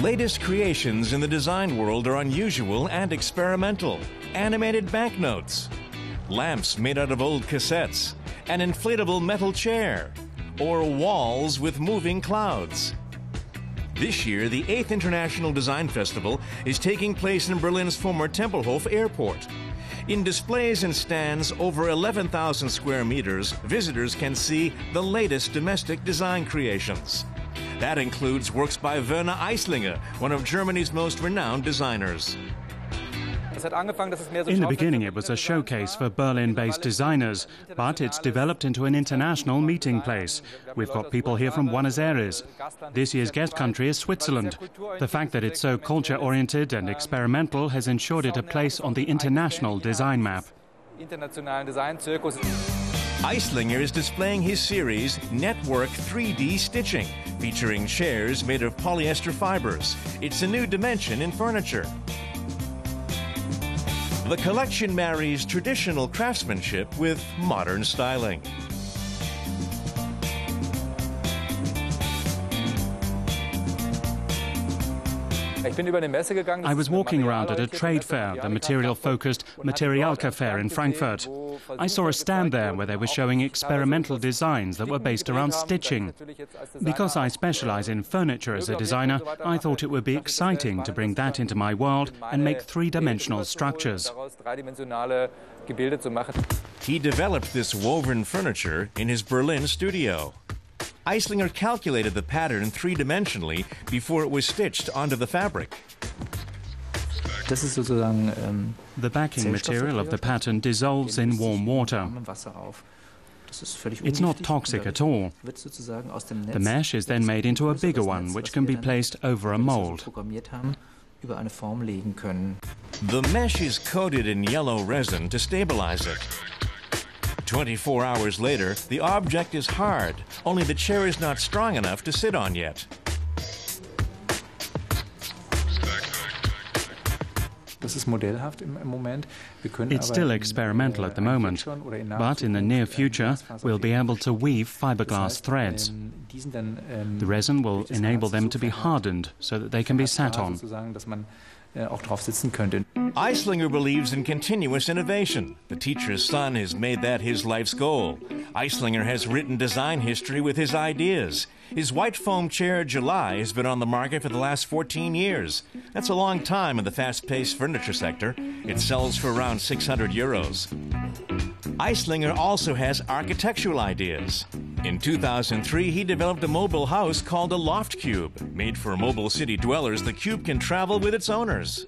latest creations in the design world are unusual and experimental. Animated banknotes, lamps made out of old cassettes, an inflatable metal chair, or walls with moving clouds. This year, the 8th International Design Festival is taking place in Berlin's former Tempelhof Airport. In displays and stands over 11,000 square meters, visitors can see the latest domestic design creations. That includes works by Werner Aisslinger, one of Germany's most renowned designers. In the beginning, it was a showcase for Berlin-based designers, but it's developed into an international meeting place. We've got people here from Buenos Aires. This year's guest country is Switzerland. The fact that it's so culture-oriented and experimental has ensured it a place on the international design map. Aisslinger is displaying his series Network 3D Stitching, featuring chairs made of polyester fibers. It's a new dimension in furniture. The collection marries traditional craftsmanship with modern styling. I was walking around at a trade fair, the material-focused Materialka Fair in Frankfurt. I saw a stand there where they were showing experimental designs that were based around stitching. Because I specialize in furniture as a designer, I thought it would be exciting to bring that into my world and make three-dimensional structures. He developed this woven furniture in his Berlin studio. Aisslinger calculated the pattern three-dimensionally before it was stitched onto the fabric. The backing material of the pattern dissolves in warm water. It's not toxic at all. The mesh is then made into a bigger one, which can be placed over a mold. The mesh is coated in yellow resin to stabilize it. 24 hours later, the object is hard, only the chair is not strong enough to sit on yet. It's still experimental at the moment, but in the near future, we'll be able to weave fiberglass threads. The resin will enable them to be hardened so that they can be sat on. Aisslinger believes in continuous innovation. The teacher's son has made that his life's goal. Aisslinger has written design history with his ideas. His white foam chair, July, has been on the market for the last 14 years. That's a long time in the fast-paced furniture sector. It sells for around 600 euros. Aisslinger also has architectural ideas. In 2003, he developed a mobile house called a loft cube. Made for mobile city dwellers, the cube can travel with its owners.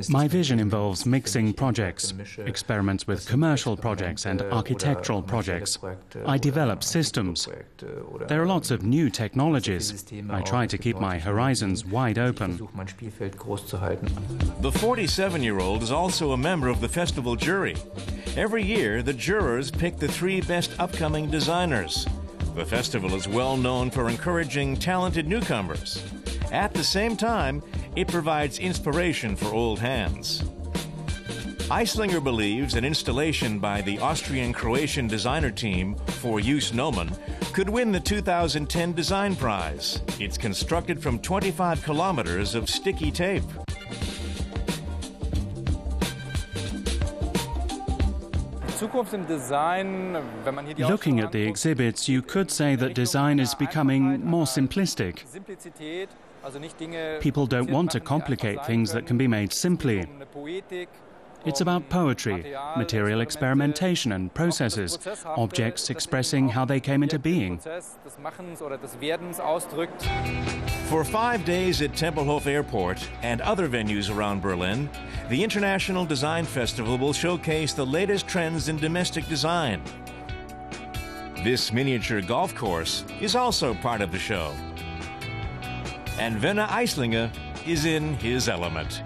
My vision involves mixing projects, experiments with commercial projects and architectural projects. I develop systems. There are lots of new technologies. I try to keep my horizons wide open. The 47-year-old is also a member of the festival jury. Every year, the jurors pick the 3 best upcoming designers. The festival is well known for encouraging talented newcomers. At the same time, it provides inspiration for old hands. Aisslinger believes an installation by the Austrian-Croatian designer team, For Use Nomen, could win the 2010 Design Prize. It's constructed from 25 kilometers of sticky tape. Looking at the exhibits, you could say that design is becoming more simplistic. People don't want to complicate things that can be made simply. It's about poetry, material experimentation and processes, objects expressing how they came into being. For 5 days at Tempelhof Airport and other venues around Berlin, the International Design Festival will showcase the latest trends in domestic design. This miniature golf course is also part of the show. And Werner Aisslinger is in his element.